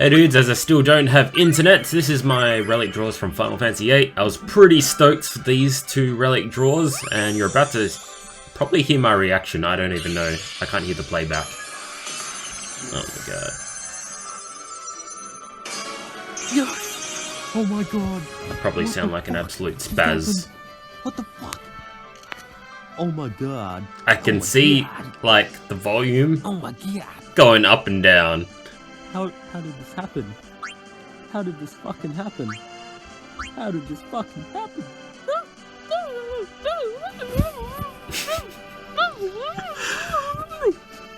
Hey dudes, as I still don't have internet, this is my relic draws from Final Fantasy VIII. I was pretty stoked for these two relic draws, and you're about to probably hear my reaction. I don't even know. I can't hear the playback. Oh my god. Yes! Oh my god. I probably sound like an absolute spaz. What the fuck? Oh my god. I can see, like, the volume Oh my god. going up and down. How did this happen? How did this fucking happen? How did this fucking happen?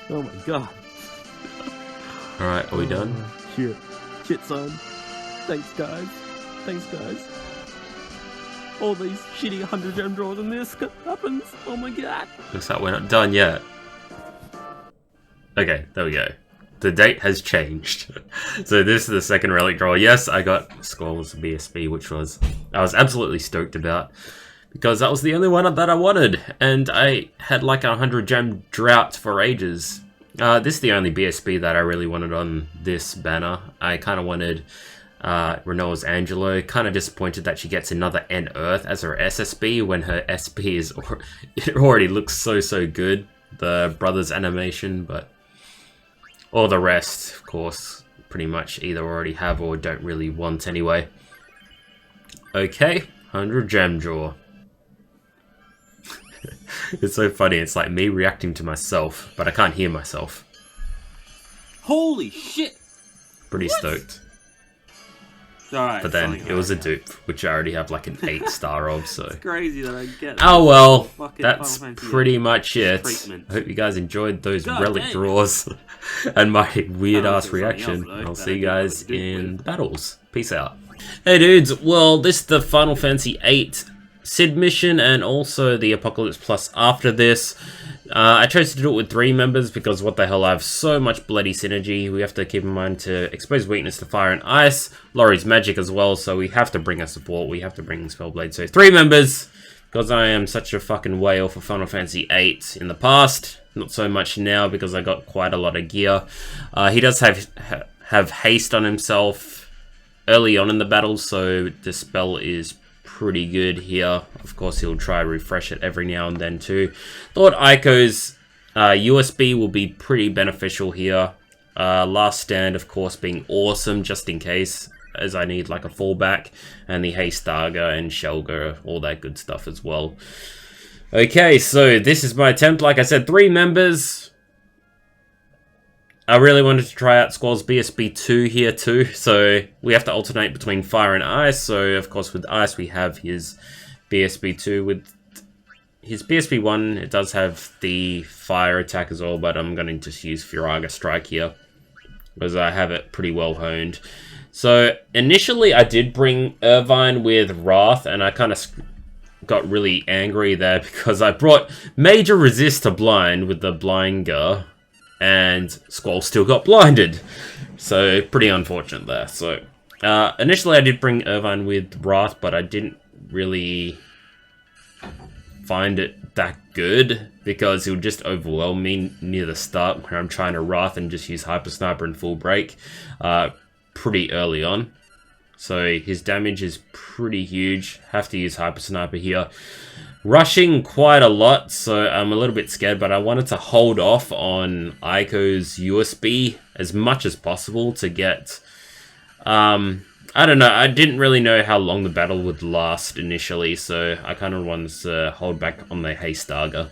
Oh my god. Alright, are we done? Shit. Shit, son. Thanks, guys. Thanks, guys. All these shitty 100 gem draws and this happens. Oh my god. Looks like we're not done yet. Okay, there we go. The date has changed. So this is the second relic draw. Yes, I got Squall's BSB, which I was absolutely stoked about, because that was the only one that I wanted, and I had like a 100 gem drought for ages. This is the only BSB that I really wanted on this banner. I kind of wanted Renoa's Angelo. Kind of disappointed that she gets another N Earth as her SSB when her SP is it already looks so good. The brothers animation, but all the rest, of course, pretty much either already have or don't really want anyway. Okay, 100 gem draw. It's so funny, it's like me reacting to myself, but I can't hear myself. Holy shit! Pretty stoked. Alright, But then it was a dupe, which I already have like an 8-star of, so. It's crazy that I get Oh well, fucking that's Final Fantasy pretty much it. treatment. I hope you guys enjoyed those God relic dang. draws and my weird Oh, ass this is something reaction. else, though, I'll that see I you didn't know guys what to do in with. the battles. Peace out. Hey dudes, well this is the Final Fantasy VIII Sid mission and also the Apocalypse Plus after this. I chose to do it with 3 members because what the hell, I have so much bloody synergy. We have to keep in mind to expose weakness to fire and ice. Laurie's magic as well, so we have to bring a support. We have to bring Spellblade. So 3 members, because I am such a fucking whale for Final Fantasy VIII in the past. Not so much now because I got quite a lot of gear. He does have haste on himself early on in the battle, so the spell is pretty good here. Of course, he'll try to refresh it every now and then too. Thought Aiko's USB will be pretty beneficial here. Last Stand, of course, being awesome just in case, as I need like a fallback, and the Haste Darga and Shelga, all that good stuff as well. Okay, so this is my attempt. Like I said, 3 members. I really wanted to try out Squall's BSB2 here too, so we have to alternate between fire and ice. So of course with ice we have his BSB2. With his BSB1 it does have the fire attack as well, but I'm going to just use Firaga Strike here because I have it pretty well honed. So initially I did bring Irvine with Wrath, and I kind of got really angry there because I brought Major Resist to Blind with the Blinder, and Squall still got blinded. So, pretty unfortunate there. So, initially I did bring Irvine with Wrath, but I didn't really find it that good because he would just overwhelm me near the start where I'm trying to Wrath and just use Hyper Sniper and Full Break pretty early on. So, his damage is pretty huge. Have to use Hyper Sniper here. Rushing quite a lot, so I'm a little bit scared, but I wanted to hold off on Aiko's USB as much as possible to get... I don't know, I didn't really know how long the battle would last initially, so I kind of wanted to hold back on the Haste Darga.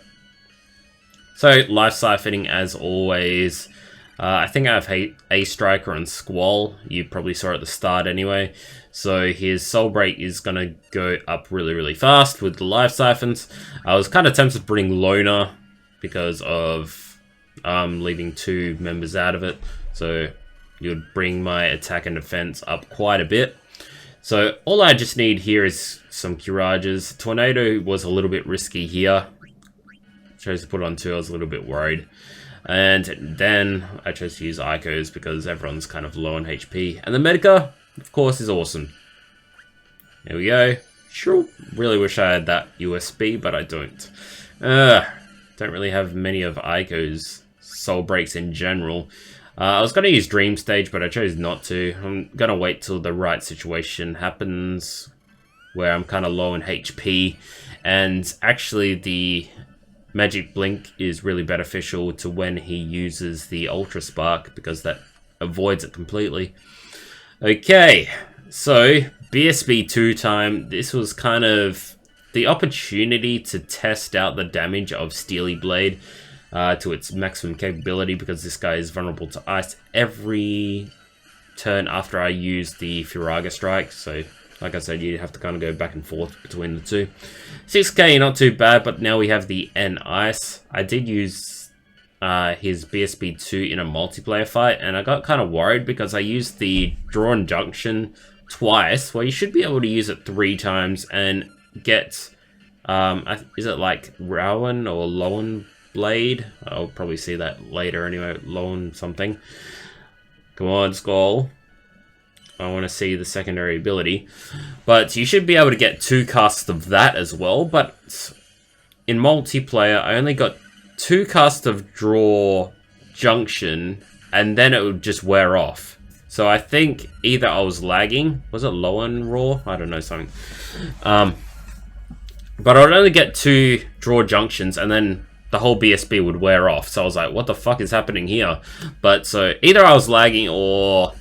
So, Life Siphoning as always. I think I have Ace Striker and Squall. You probably saw at the start anyway. So his Soul Break is going to go up really fast with the Life Siphons. I was kind of tempted to bring Loner because of leaving 2 members out of it. So you would bring my attack and defense up quite a bit. So all I just need here is some Curages. Tornado was a little bit risky here. Chose to put on 2, I was a little bit worried. And then I chose to use Aiko's because everyone's kind of low on HP. And the Medica, of course, is awesome. There we go. Sure, really wish I had that USB, but I don't. Don't really have many of Aiko's soul breaks in general. I was going to use Dream Stage, but I chose not to. I'm going to wait till the right situation happens, where I'm kind of low in HP. And actually, the Magic Blink is really beneficial to when he uses the Ultra Spark, because that avoids it completely. Okay, so BSB2 time. This was kind of the opportunity to test out the damage of Steely Blade to its maximum capability, because this guy is vulnerable to ice every turn after I use the FFRK strike. So, like I said, you have to kind of go back and forth between the two. 6k, not too bad, but now we have the N ice. I did use his BSB2 in a multiplayer fight, and I got kind of worried because I used the Drawn Junction twice. Well, you should be able to use it 3 times and get, is it like Rowan or Lowen Blade? I'll probably see that later anyway. Lowen something. Come on, Skull. I want to see the secondary ability. But you should be able to get 2 casts of that as well. But in multiplayer, I only got 2 casts of Draw Junction, and then it would just wear off. So I think either I was lagging. Was it low and raw? I don't know, something. But I would only get 2 Draw Junctions, and then the whole BSB would wear off. So I was like, what the fuck is happening here? But so either I was lagging, or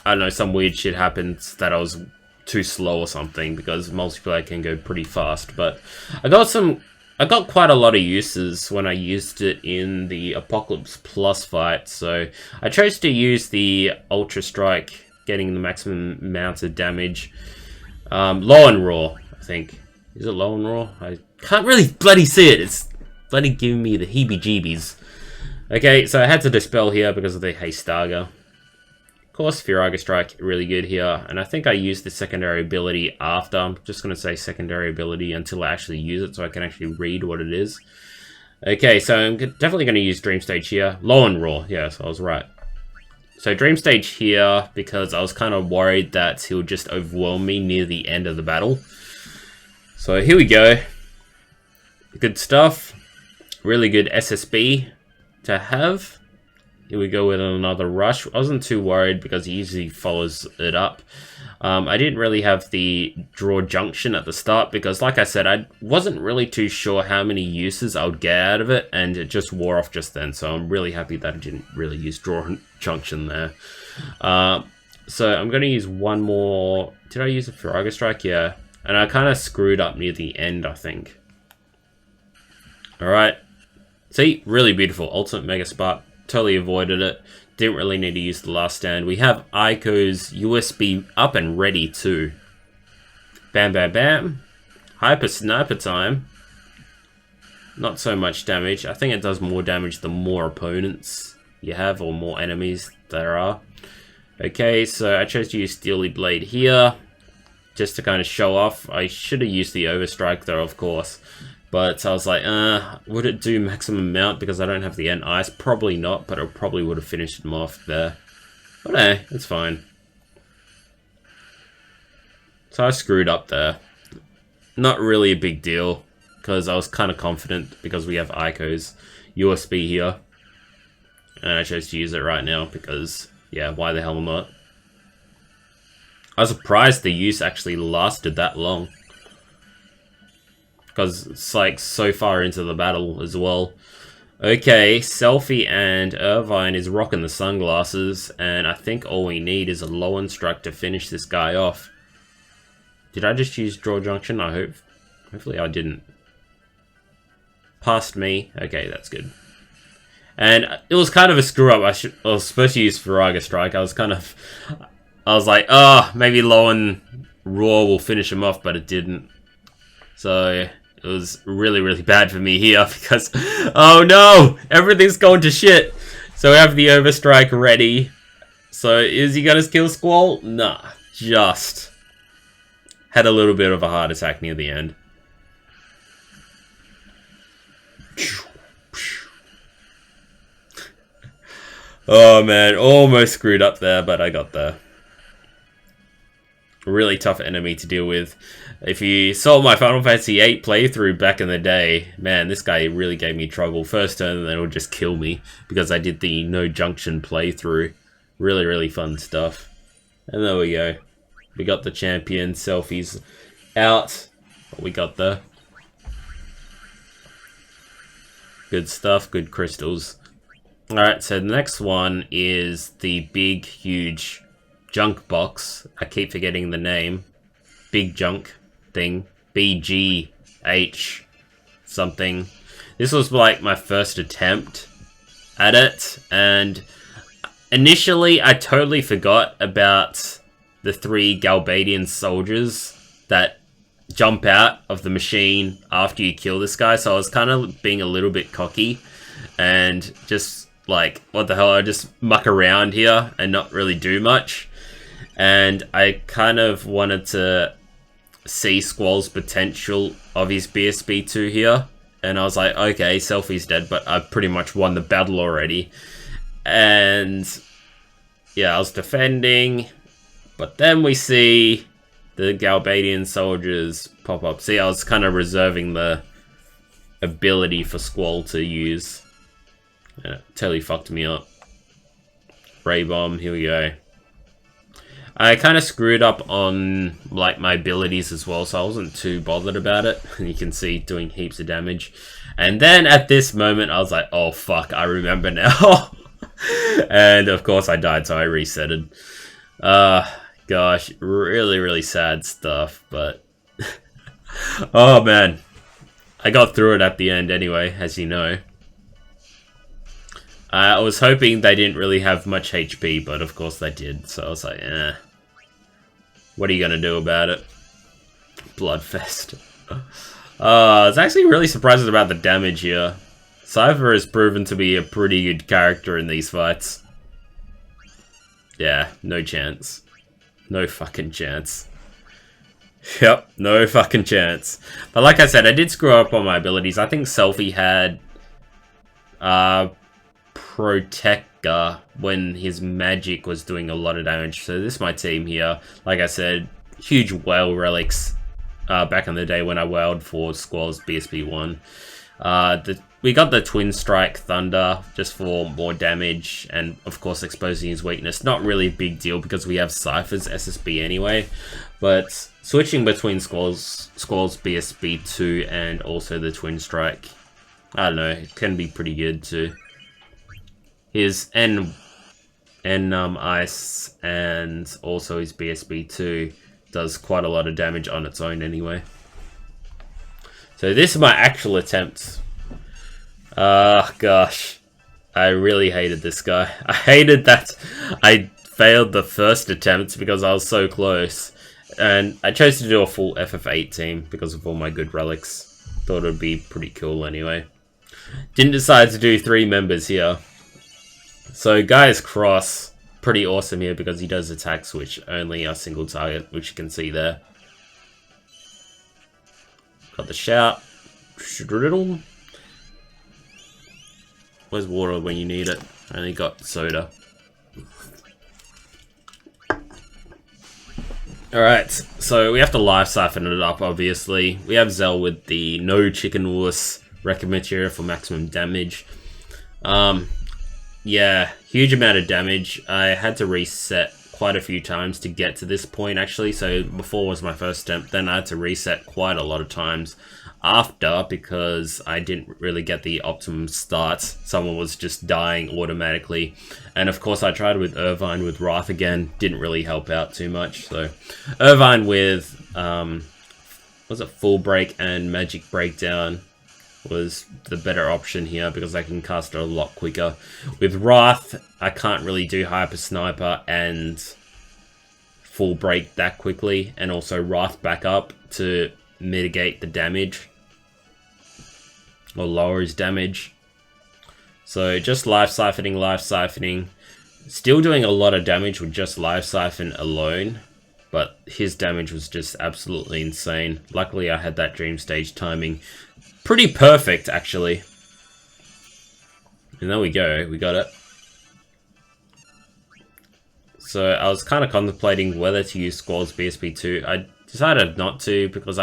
I don't know, some weird shit happened that I was too slow or something, because multiplayer can go pretty fast. But I got quite a lot of uses when I used it in the Apocalypse Plus fight. So I chose to use the Ultra Strike, getting the maximum amount of damage. Low and raw, I think. Is it low and raw? I can't really bloody see it. It's bloody giving me the heebie-jeebies. Okay, so I had to dispel here because of the Haste Dagger. Of course, FFRK Strike, really good here. And I think I used the secondary ability after. I'm just going to say secondary ability until I actually use it, so I can actually read what it is. Okay, so I'm definitely going to use Dream Stage here. Low and raw, yes, I was right. So Dream Stage here, because I was kind of worried that he'll just overwhelm me near the end of the battle. So here we go. Good stuff. Really good SSB to have. Here we go with another rush. I wasn't too worried because he usually follows it up. I didn't really have the Draw Junction at the start because, like I said, I wasn't really too sure how many uses I would get out of it, and it just wore off just then. So I'm really happy that I didn't really use Draw Junction there. So I'm going to use one more. Did I use a FFRK Strike? Yeah. And I kind of screwed up near the end, I think. Alright. See? Really beautiful. Ultimate Mega Spark. Totally avoided it. Didn't really need to use the last stand. We have Aiko's USB up and ready too. Bam, bam, bam. Hyper Sniper time. Not so much damage. I think it does more damage the more opponents you have, or more enemies there are. Okay, so I chose to use Steely Blade here, just to kind of show off. I should have used the Overstrike though, of course. But I was like, would it do maximum amount because I don't have the End Ice? Probably not, but it probably would have finished him off there. But hey, it's fine. So I screwed up there. Not really a big deal, because I was kind of confident because we have Aiko's USB here. And I chose to use it right now because, yeah, why the hell not? I was surprised the use actually lasted that long, because it's like so far into the battle as well. Okay, Selfie and Irvine is rocking the sunglasses, and I think all we need is a Lowen Strike to finish this guy off. Did I just use Draw Junction? I hope. Hopefully I didn't. Past me. Okay, that's good. And it was kind of a screw up. I was supposed to use FFRK Strike. I was like, maybe Lowen Raw will finish him off, but it didn't. So it was really, really bad for me here because, oh no, everything's going to shit. So we have the Overstrike ready. So is he gonna kill Squall? Nah, just had a little bit of a heart attack near the end. Oh man, almost screwed up there, but I got there. Really tough enemy to deal with. If you saw my Final Fantasy VIII playthrough back in the day, man, this guy really gave me trouble. First turn, and then it'll just kill me because I did the no junction playthrough. Really, really fun stuff. And there we go. We got the champion selfies out. We got the good stuff, good crystals. Alright, so the next one is the big, huge junk box. I keep forgetting the name. Big junk thing. BGH something. This was like my first attempt at it, and initially I totally forgot about the 3 Galbadian soldiers that jump out of the machine after you kill this guy, so I was kind of being a little bit cocky and just like, what the hell, I just muck around here and not really do much. And I kind of wanted to see Squall's potential of his BSB2 here, and I was like, okay, Selfie's dead, but I pretty much won the battle already. And yeah, I was defending, but then we see the Galbadian soldiers pop up. See, I was kind of reserving the ability for Squall to use. And it totally fucked me up. Ray Bomb, here we go. I kind of screwed up on like my abilities as well, so I wasn't too bothered about it. And you can see doing heaps of damage. And then at this moment, I was like, oh fuck, I remember now. And of course I died, so I resetted. Gosh, really, really sad stuff, but oh man, I got through it at the end anyway, as you know. I was hoping they didn't really have much HP, but of course they did, so I was like, eh. What are you gonna do about it? Bloodfest. I was actually really surprised about the damage here. Cypher has proven to be a pretty good character in these fights. Yeah, no chance. No fucking chance. Yep, no fucking chance. But like I said, I did screw up on my abilities. I think Selfie had Protector when his magic was doing a lot of damage. So this is my team here. Like I said, huge whale relics back in the day when I whaled for Squall's BSB1. We got the Twin Strike Thunder just for more damage and of course exposing his weakness. Not really a big deal because we have Cypher's SSB anyway. But switching between Squall's BSB2 and also the Twin Strike, I don't know, it can be pretty good too. His Ice and also his BSB2 does quite a lot of damage on its own anyway. So this is my actual attempt. Gosh. I really hated this guy. I hated that I failed the first attempt because I was so close. And I chose to do a full FF8 team because of all my good relics. Thought it would be pretty cool anyway. Didn't decide to do 3 members here. So Guy's Cross, pretty awesome here because he does attack switch only a single target, which you can see there. Got the shout. Where's water when you need it? I only got soda. Alright, so we have to life siphon it up, obviously. We have Zell with the no chicken wuss record material for maximum damage. Yeah, huge amount of damage. I had to reset quite a few times to get to this point actually, so before was my first attempt, then I had to reset quite a lot of times after because I didn't really get the optimum start. Someone was just dying automatically, and of course I tried with Irvine with Wrath again, didn't really help out too much. So Irvine with was it Full Break and Magic Breakdown was the better option here because I can cast it a lot quicker. With Wrath, I can't really do Hyper Sniper and Full Break that quickly, and also Wrath back up to mitigate the damage or lower his damage. So just life siphoning. Still doing a lot of damage with just life siphon alone, but his damage was just absolutely insane. Luckily I had that dream stage timing pretty perfect actually. And there we go, we got it. So I was kind of contemplating whether to use Squall's BSB2. I decided not to because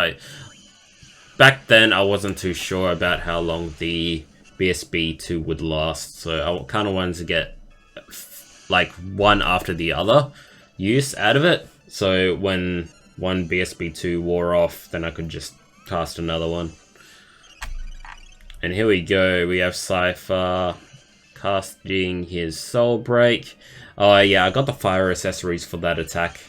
back then I wasn't too sure about how long the BSB2 would last, so I kind of wanted to get like one after the other use out of it. So when one BSB2 wore off, then I could just cast another one. And here we go, we have Cypher casting his Soul Break. Oh yeah, I got the fire accessories for that attack.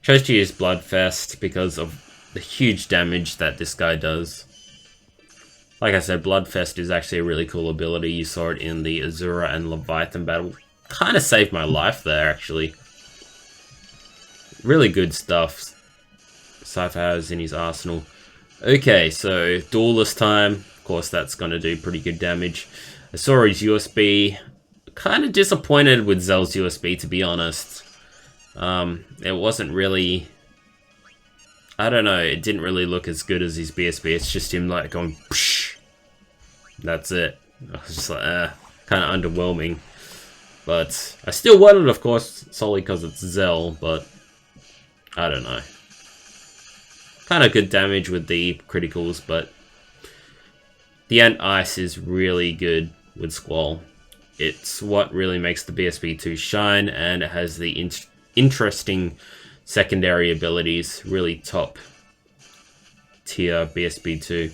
Chose to use Bloodfest because of the huge damage that this guy does. Like I said, Bloodfest is actually a really cool ability. You saw it in the Azura and Leviathan battle. Kind of saved my life there, actually. Really good stuff Cypher has in his arsenal. Okay, so Duelist time. Of course, that's going to do pretty good damage. I saw his USB. Kind of disappointed with Zell's USB, to be honest. It wasn't really... I don't know, it didn't really look as good as his BSB. It's just him like going psh. That's it. I was just like, kind of underwhelming. But I still won it, of course, solely because it's Zell, but I don't know. Kind of good damage with the criticals, but the Ant Ice is really good with Squall. It's what really makes the BSB2 shine, and it has the interesting secondary abilities, really top tier BSB2.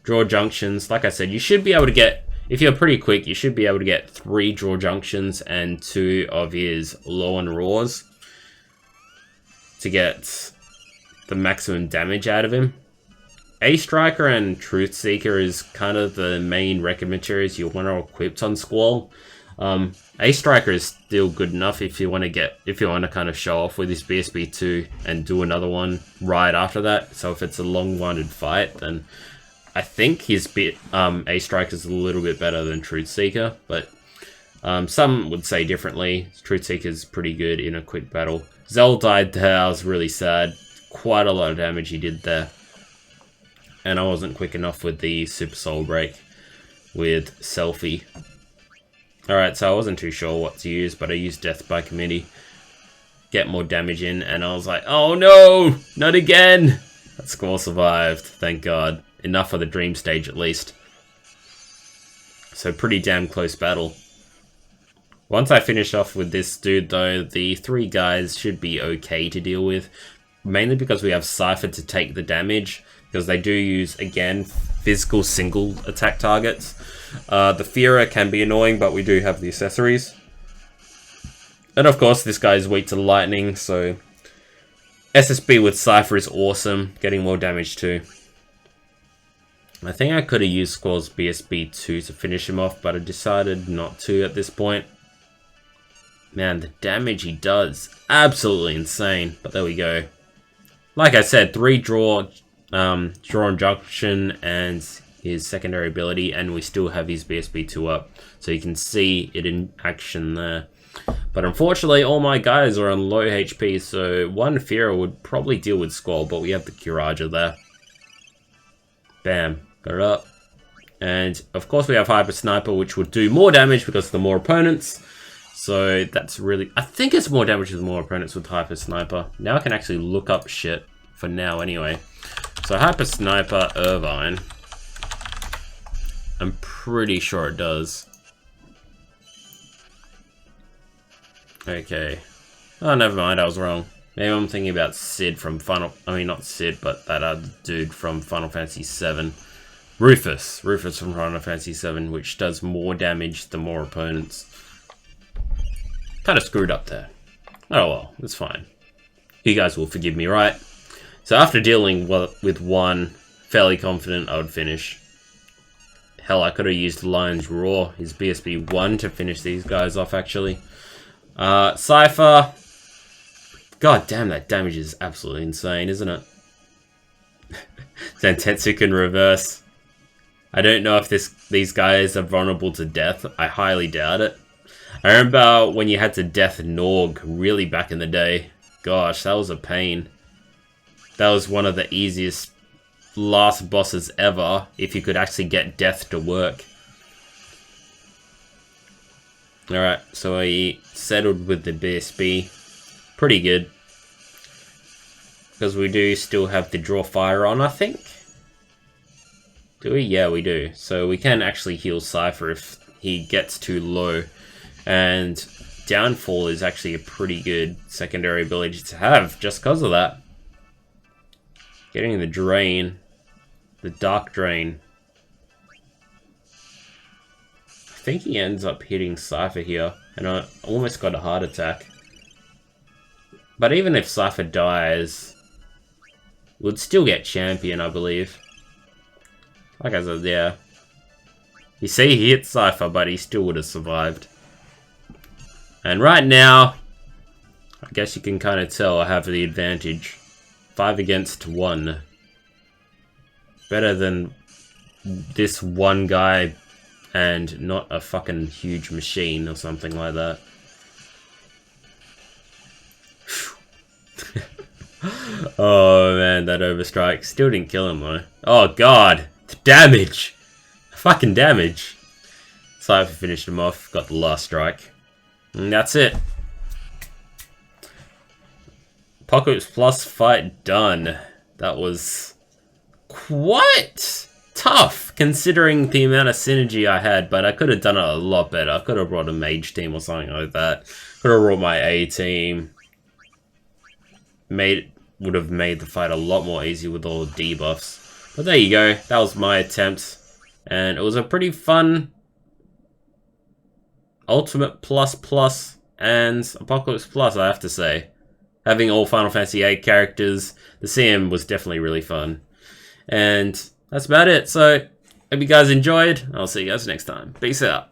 Draw junctions, like I said, you should be able to get, if you're pretty quick, you should be able to get 3 draw junctions and 2 of his low on roars to get the maximum damage out of him. A Striker and Truth Seeker is kind of the main record materials you want to equip on Squall. A Striker is still good enough if you want to kind of show off with his BSB2 and do another one right after that. So if it's a long-winded fight, then I think his A Striker is a little bit better than Truth Seeker, but some would say differently. Truth Seeker is pretty good in a quick battle. Zell died there. I was really sad. Quite a lot of damage he did there. And I wasn't quick enough with the Super Soul Break with Selfie. Alright, so I wasn't too sure what to use, but I used Death by Committee. Get more damage in, and I was like, oh no! Not again! That Squall survived, thank God. Enough for the dream stage at least. So pretty damn close battle. Once I finish off with this dude though, the 3 guys should be okay to deal with. Mainly because we have Cypher to take the damage. Because they do use, again, physical single attack targets. The Fearer can be annoying, but we do have the accessories. And of course, this guy is weak to lightning, so SSB with Cypher is awesome, getting more damage too. I think I could have used Squall's BSB2 to finish him off, but I decided not to at this point. Man, the damage he does, absolutely insane, but there we go. Like I said, 3 draw and junction and his secondary ability, and we still have his BSB2 up, so you can see it in action there. But unfortunately, all my guys are on low HP, so one Fearer would probably deal with Squall, but we have the Curager there. Bam, got it up. And of course we have Hyper Sniper, which would do more damage because of the more opponents. So that's really, I think it's more damage with more opponents with Hyper Sniper. Now I can actually look up shit, for now anyway. So Hyper Sniper Irvine, I'm pretty sure it does. Okay. Oh, never mind, I was wrong. Maybe I'm thinking about Sid from not Sid, but that other dude from Final Fantasy VII. Rufus from Final Fantasy VII, which does more damage the more opponents. Kind of screwed up there. Oh well, it's fine. You guys will forgive me, right? So after dealing with one, fairly confident I would finish. Hell, I could have used Lion's Roar, his BSB1, to finish these guys off, actually. Cypher. God damn, that damage is absolutely insane, isn't it? Zantetsu can reverse. I don't know if these guys are vulnerable to death. I highly doubt it. I remember when you had to death Norg really back in the day. Gosh, that was a pain. That was one of the easiest last bosses ever, if you could actually get death to work. Alright, so I settled with the BSB. Pretty good. Because we do still have the draw fire on, I think. Do we? Yeah, we do. So we can actually heal Cypher if he gets too low. And Downfall is actually a pretty good secondary ability to have just because of that. Getting the Drain. The Dark Drain. I think he ends up hitting Cypher here. And I almost got a heart attack. But even if Cypher dies, we'd still get Champion, I believe. Like I said, yeah. You see, he hit Cypher, but he still would have survived. And right now, I guess you can kind of tell I have the advantage. 5 against 1. Better than this one guy and not a fucking huge machine or something like that. Oh man, that overstrike. Still didn't kill him though. Oh god, the damage! Fucking damage! Cypher finished him off, got the last strike. And that's it. Apocalypse Plus fight done. That was quite tough considering the amount of synergy I had, but I could have done it a lot better. I could have brought a mage team or something like that. Could have brought my A team. Would have made the fight a lot more easy with all the debuffs. But there you go. That was my attempt. And it was a pretty fun Ultimate Plus and Apocalypse Plus, I have to say. Having all Final Fantasy VIII characters, the CM was definitely really fun. And that's about it. So, hope you guys enjoyed. I'll see you guys next time. Peace out.